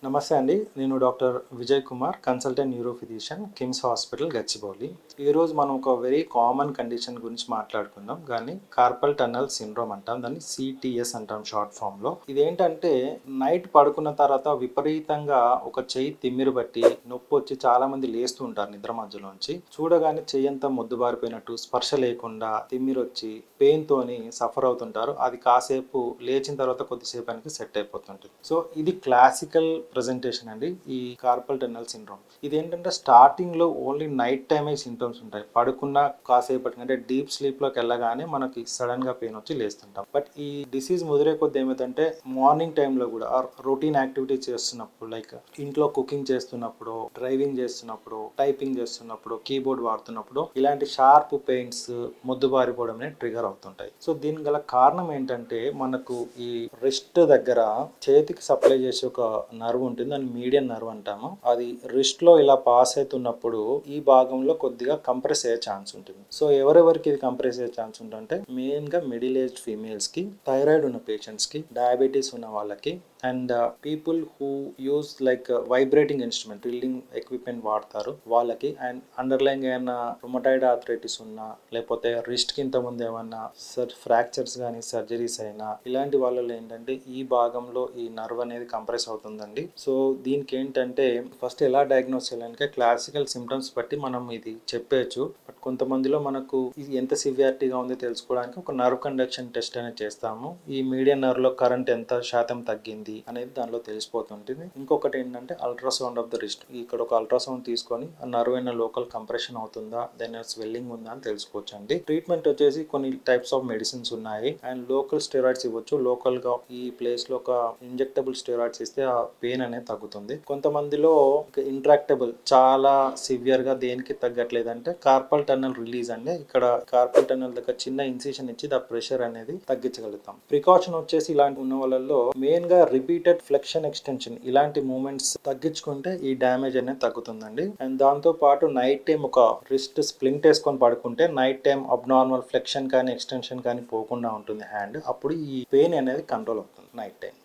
నమస్తే అండి. నేను doctor Vijay Kumar, consultant neuro physician, KIMS hospital, Gachibowli. ఈరోజు మనం ఒక వెరీ కామన్ కండిషన్ గురించి మాట్లాడుకుందాం. దాన్ని కార్పల్ టన్నల్ సిండ్రోమ్ అంటాం. దాన్ని సిటిఎస్ అంటాం షార్ట్ ఫామ్లో. ఇదేంటంటే నైట్ పడుకున్న తర్వాత విపరీతంగా ఒక చెయ్యి తిమ్మిరి బట్టి నొప్పి వచ్చి చాలా మంది లేస్తూ ఉంటారు నిద్ర మధ్యలోంచి. చూడగానే చెయ్యి అంతా మొద్దుబారిపోయినట్టు, స్పర్శ లేకుండా తిమ్మిరి వచ్చి పెయిన్ తోని సఫర్ అవుతుంటారు. అది కాసేపు లేచిన తర్వాత కొద్దిసేపానికి సెట్ అయిపోతుంటుంది. సో ఇది క్లాసికల్ ప్రెజెంటేషన్ అండి ఈ కార్పల్ టన్నల్ సిండ్రోమ్. ఇదేంటంటే స్టార్టింగ్ లో ఓన్లీ నైట్ టైమే సింటమ్స్ ఉంటాయి. పడుకున్న కాసేపటికి అంటే డీప్ స్లీప్ లోకి వెళ్ళగానే మనకి సడన్ గా పెయిన్ వచ్చి లేస్తుంటాం. బట్ ఈ డిసీజ్ ముదిరే కొద్ది ఏమైందంటే మార్నింగ్ టైంలో కూడా రొటీన్ యాక్టివిటీ చేస్తున్నప్పుడు, లైక్ ఇంట్లో కుకింగ్ చేస్తున్నప్పుడు, డ్రైవింగ్ చేస్తున్నప్పుడు, టైపింగ్ చేస్తున్నప్పుడు, కీబోర్డ్ వాడుతున్నప్పుడు ఇలాంటి షార్ప్ పెయిన్స్, మొద్దుబారిపోవడం అనేది ట్రిగర్ అవుతుంటాయి. సో దీనికి గల కారణం ఏంటంటే మనకు ఈ రిస్ట్ దగ్గర చేతికి సప్లై చేసే ఒక నర్వ్ ఉంటుంది, దాన్ని మీడియన్ నర్వ్ అంటాము. అది రిస్ట్ లో ఇలా పాస్ అవుతున్నప్పుడు ఈ భాగంలో కొద్దిగా కంప్రెస్ అయ్యే ఛాన్స్ ఉంటుంది. సో ఎవరెవరికి ఇది కంప్రెస్ అయ్యే ఛాన్స్ ఉంటుందంటే మెయిన్ గా మిడిల్ ఏజ్ ఫీమేల్స్ కి, థైరాయిడ్ ఉన్న పేషెంట్స్ కి, డయాబెటీస్ ఉన్న వాళ్ళకి, and people who use like vibrating instrument, drilling equipment వాడతారు వాళ్ళకి, అండ్ అండర్లైన్ ఏమైనా రుమటాయిడ్ ఆర్థరైటిస్ ఉన్నా, లేకపోతే రిస్ట్ కి ఇంత ముందు ఏమన్నా ఫ్రాక్చర్స్ కానీ సర్జరీస్ అయినా, ఇలాంటి వాళ్ళలో ఏంటంటే ఈ భాగంలో ఈ నర్వ్ అనేది కంప్రెస్ అవుతుందండి. సో దీనికి ఏంటంటే ఫస్ట్ ఎలా డయాగ్నోస్ చేయాలంటే క్లాసికల్ సిమ్టమ్స్ బట్టి మనం ఇది చెప్పేయచ్చు. బట్ కొంతమందిలో మనకు ఇది ఎంత సివియారిటీగా ఉందో తెలుసుకోవడానికి ఒక నర్వ్ కండక్షన్ టెస్ట్ అనేది చేస్తాము. ఈ మీడియన్ నర్వ్ లో కరెంట్ ఎంత శాతం తగ్గింది అనేది దానిలో తెలిసిపోతుంటుంది. ఇంకొకటి ఏంటంటే అల్ట్రాసౌండ్ ఆఫ్ ద రిస్ట్. ఇక్కడ ఒక అల్ట్రాసౌండ్ తీసుకొని ఆ నర్వ్ అయిన లోకల్ కంప్రెషన్ అవుతుందా, దెన్ స్వెల్లింగ్ ఉందా అని తెలుసుకోవచ్చు అండి. ట్రీట్మెంట్ వచ్చేసి కొన్ని టైప్స్ ఆఫ్ మెడిసిన్స్ ఉన్నాయి, అండ్ లోకల్ స్టెరాయిడ్స్ ఇవ్వచ్చు. లోకల్ గా ఈ ప్లేస్ లో ఒక ఇంజెక్టబుల్ స్టెరాయిడ్స్ ఇస్తే ఆ పెయిన్ అనేది తగ్గుతుంది. కొంతమందిలో ఇంట్రాక్టబుల్ చాలా సివియర్ గా దేనికి తగ్గట్లేదంటే కార్పల్ టన్నల్ రిలీజ్ అండి. ఇక్కడ కార్పల్ టన్నల్ దగ్గర చిన్న ఇన్సిషన్ ఇచ్చి దా ప్రెషర్ అనేది తగ్గించగలుగుతాం. ప్రికాషన్ వచ్చేసి ఇలాంటి ఉన్న వాళ్ళలో మెయిన్ గా రిపీటెడ్ ఫ్లెక్షన్ ఎక్స్టెన్షన్ ఇలాంటి మూమెంట్స్ తగ్గించుకుంటే ఈ డ్యామేజ్ అనేది తగ్గుతుందండి. అండ్ దాంతో పాటు నైట్ టైం ఒక రిస్ట్ స్ప్లింట్ వేసుకొని పడుకుంటే నైట్ టైం అబ్నార్మల్ ఫ్లెక్షన్ కానీ ఎక్స్టెన్షన్ కానీ పోకుండా ఉంటుంది హ్యాండ్. అప్పుడు ఈ పెయిన్ అనేది కంట్రోల్ అవుతుంది నైట్ టైం.